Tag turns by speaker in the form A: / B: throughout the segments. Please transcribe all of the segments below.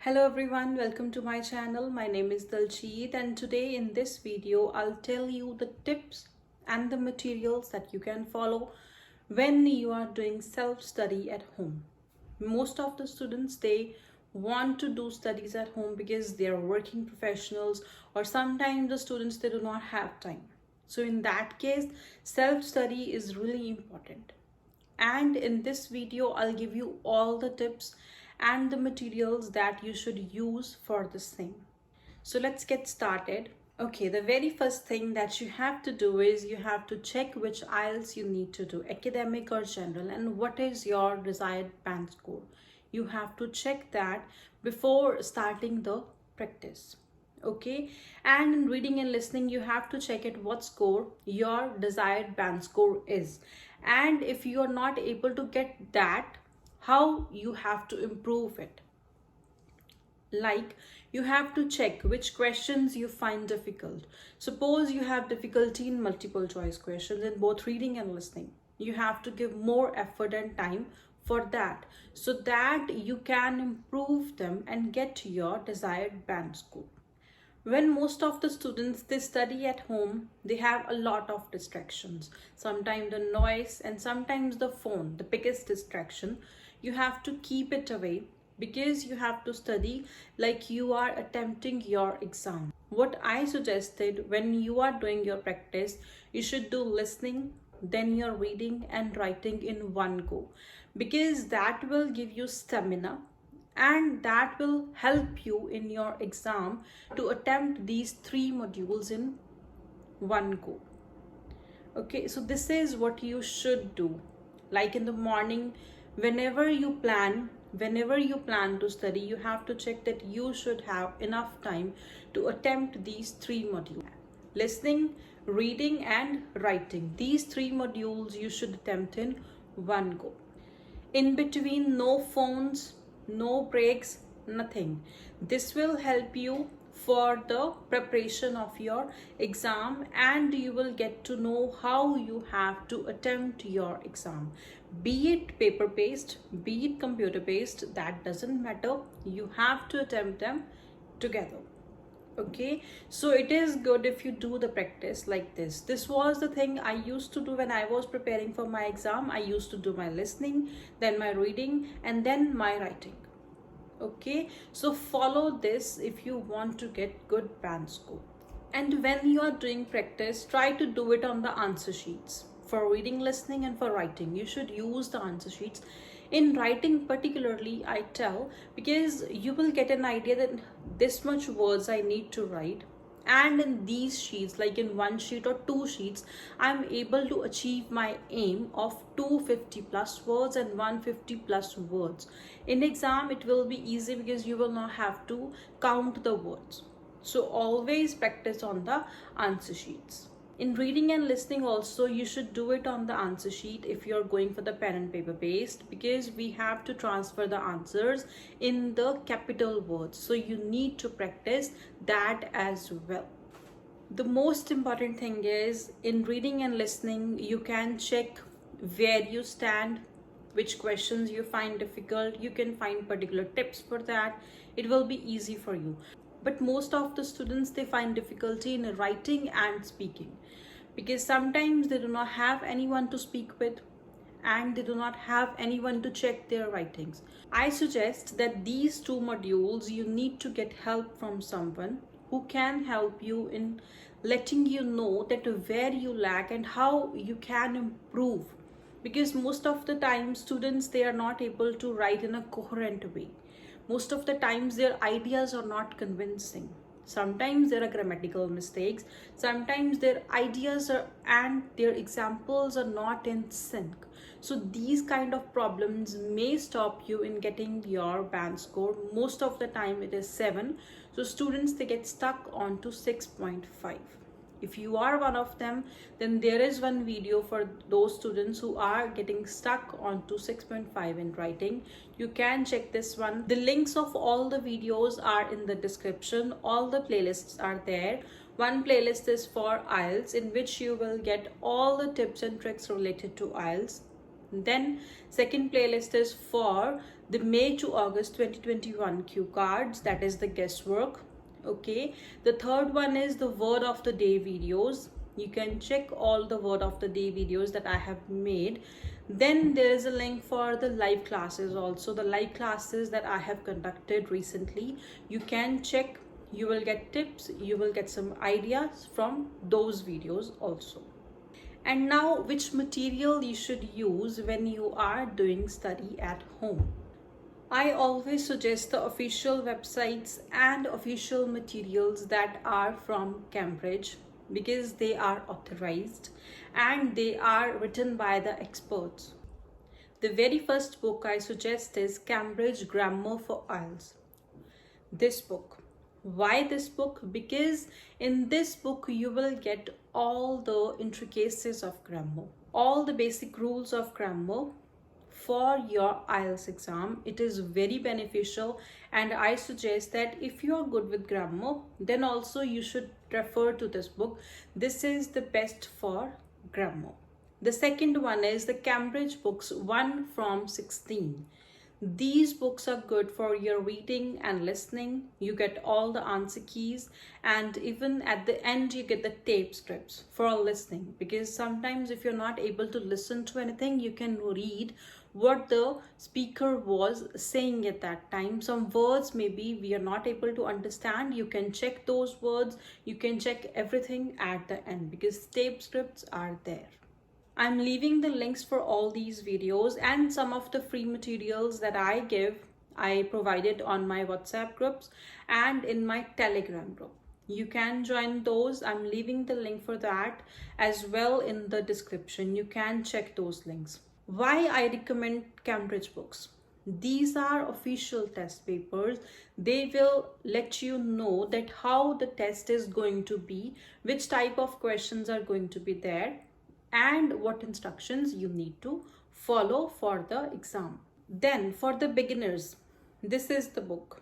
A: Hello everyone, welcome to my channel. My name is Daljeet and today in this video I'll tell you the tips and the materials that you can follow when you are doing self-study at home. Most of the students, they want to do studies at home because they are working professionals, or sometimes the students, they do not have time. So in that case, self-study is really important, and in this video I'll give you all the tips and the materials that you should use for this thing. So let's get started. Okay, the very first thing that you have to do is you have to check which IELTS you need to do, academic or general, and what is your desired band score. You have to check that before starting the practice. Okay, and in reading and listening you have to check at what score your desired band score is, and if you are not able to get that, how you have to improve it. Like, you have to check which questions you find difficult. Suppose you have difficulty in multiple choice questions in both reading and listening, you have to give more effort and time for that, so that you can improve them and get your desired band score. When most of the students, they study at home, they have a lot of distractions, sometimes the noise and sometimes the phone, the biggest distraction. You have to keep it away because you have to study like you are attempting your exam. What I suggested, when you are doing your practice, you should do listening, then your reading and writing in one go, because that will give you stamina and that will help you in your exam to attempt these three modules in one go. Okay, so this is what you should do. Like in the morning, whenever you plan to study, you have to check that you should have enough time to attempt these three modules: listening, reading and writing. These three modules you should attempt in one go. In between, no phones, no breaks, nothing. This will help you for the preparation of your exam, and you will get to know how you have to attempt your exam. Be it paper based, be it computer based, that doesn't matter. You have to attempt them together. Okay, so it is good if you do the practice like this was the thing I used to do when I was preparing for my exam. I used to do my listening, then my reading and then my writing. Okay, so follow this if you want to get good band score. And when you are doing practice, try to do it on the answer sheets. For reading, listening and for writing, you should use the answer sheets. In writing particularly, I tell, because you will get an idea that this much words I need to write, and in these sheets, like in one sheet or two sheets, I'm able to achieve my aim of 250 plus words and 150 plus words. In exam it will be easy because you will not have to count the words. So always practice on the answer sheets. In reading and listening also, you should do it on the answer sheet if you're going for the pen and paper based, because we have to transfer the answers in the capital words. So you need to practice that as well. The most important thing is, in reading and listening, you can check where you stand, which questions you find difficult. You can find particular tips for that. It will be easy for you. But most of the students, they find difficulty in writing and speaking, because sometimes they do not have anyone to speak with and they do not have anyone to check their writings. I suggest that these two modules, you need to get help from someone who can help you in letting you know that where you lack and how you can improve, because most of the time students, they are not able to write in a coherent way. Most of the times their ideas are not convincing. Sometimes there are grammatical mistakes, sometimes their ideas are and their examples are not in sync. So these kind of problems may stop you in getting your band score. Most of the time it is 7, so students, they get stuck on to 6.5. If you are one of them, then there is one video for those students who are getting stuck onto 6.5 in writing. You can check this one. The links of all the videos are in the description. All the playlists are there. One playlist is for IELTS, in which you will get all the tips and tricks related to IELTS. Then second playlist is for the May to August 2021 cue cards, that is the guesswork. Okay, the third one is the word of the day videos. You can check all the word of the day videos that I have made. Then there is a link for the live classes also, the live classes that I have conducted recently. You can check, you will get tips, you will get some ideas from those videos also. And now, which material you should use when you are doing study at home? I always suggest the official websites and official materials that are from Cambridge, because they are authorized and they are written by the experts. The very first book I suggest is Cambridge Grammar for IELTS. This book. Why this book? Because in this book you will get all the intricacies of grammar, all the basic rules of grammar for your IELTS exam. It is very beneficial, and I suggest that if you are good with grammar, then also you should refer to this book. This is the best for grammar. The second one is the Cambridge books 1 from 16. These books are good for your reading and listening. You get all the answer keys, and even at the end you get the tape strips for listening, because sometimes if you're not able to listen to anything, you can read what the speaker was saying at that time. Some words maybe we are not able to understand, you can check those words, you can check everything at the end, because tape scripts are there. I'm leaving the links for all these videos and some of the free materials that I give. I provided on my WhatsApp groups and in my Telegram group. You can join those. I'm leaving the link for that as well in the description. You can check those links. Why I recommend Cambridge books? These are official test papers. They will let you know that how the test is going to be, which type of questions are going to be there, and what instructions you need to follow for the exam. Then for the beginners, this is the book,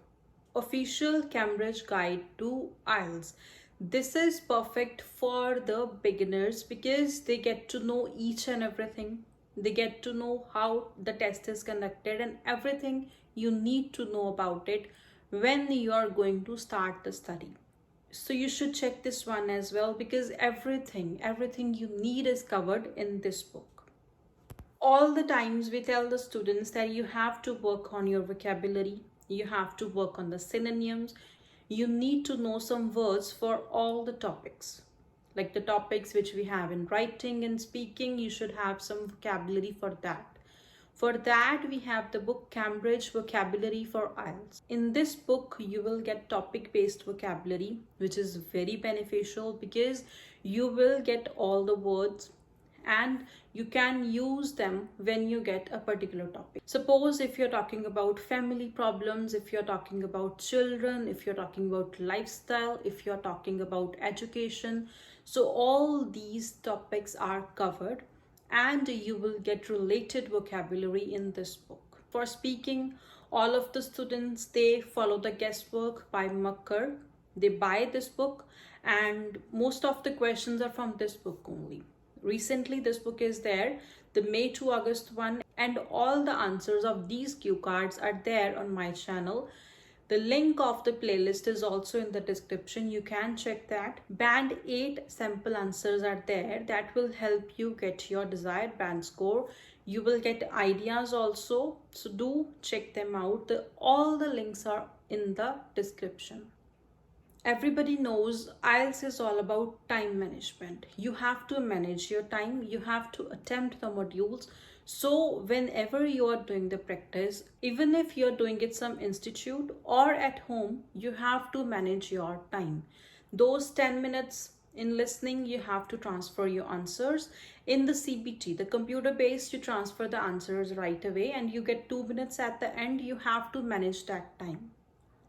A: Official Cambridge Guide to IELTS. This is perfect for the beginners because they get to know each and everything. They get to know how the test is conducted and everything you need to know about it when you are going to start the study. So you should check this one as well, because everything you need is covered in this book. All the times we tell the students that you have to work on your vocabulary, you have to work on the synonyms, you need to know some words for all the topics. Like the topics which we have in writing and speaking, you should have some vocabulary for that. For that, we have the book Cambridge Vocabulary for IELTS. In this book, you will get topic-based vocabulary, which is very beneficial because you will get all the words and you can use them when you get a particular topic. Suppose if you're talking about family problems, if you're talking about children, if you're talking about lifestyle, if you're talking about education, so all these topics are covered and you will get related vocabulary in this book. For speaking, all of the students, they follow the guesswork by Makkar. They buy this book and most of the questions are from this book only. Recently, this book is there, the May to August one, and all the answers of these cue cards are there on my channel. The link of the playlist is also in the description. You can check that. Band 8 sample answers are there that will help you get your desired band score. You will get ideas also, so do check them out. All the links are in the description. Everybody knows IELTS is all about time management. You have to manage your time, you have to attempt the modules. So whenever you are doing the practice, even if you're doing it some institute or at home, you have to manage your time. Those 10 minutes in listening, you have to transfer your answers. In the CBT, the computer based, you transfer the answers right away and you get 2 minutes at the end. You have to manage that time.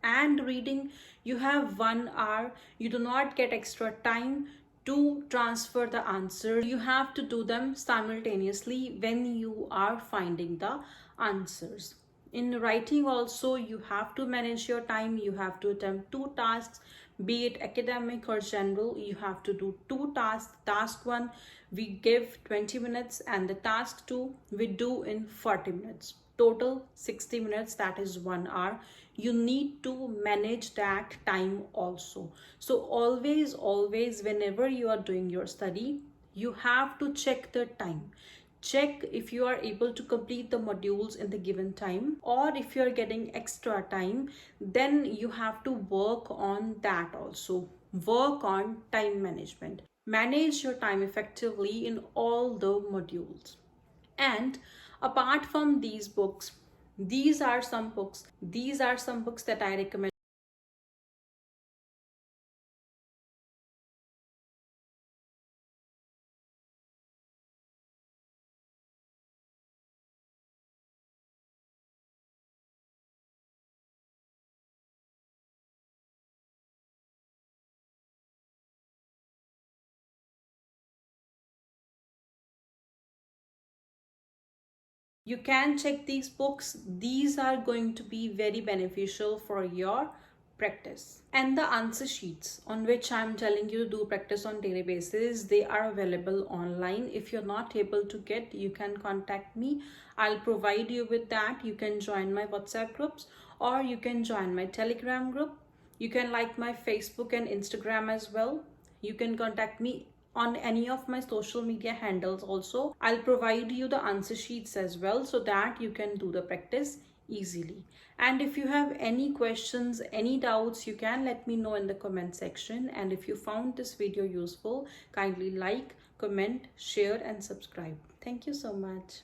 A: And reading, you have 1 hour. You do not get extra time to transfer the answer. You have to do them simultaneously when you are finding the answers. In writing also, you have to manage your time. You have to attempt 2 tasks, be it academic or general. You have to do 2 tasks. Task 1 we give 20 minutes and the task 2 we do in 40 minutes. total 60 minutes, that is 1 hour. You need to manage that time also. So always whenever you are doing your study, you have to check the time. Check if you are able to complete the modules in the given time, or if you are getting extra time, then you have to work on that also. Work on time management. Manage your time effectively in all the modules. And apart from these books, these are some books that I recommend. You can check these books. These are going to be very beneficial for your practice. And the answer sheets on which I'm telling you to do practice on daily basis, they are available online. If you're not able to get, you can contact me. I'll provide you with that. You can join my WhatsApp groups, or you can join my Telegram group. You can like my Facebook and Instagram as well. You can contact me on any of my social media handles also. I'll provide you the answer sheets as well, so that you can do the practice easily. And if you have any questions, any doubts, you can let me know in the comment section. And if you found this video useful, kindly like, comment, share and subscribe. Thank you so much.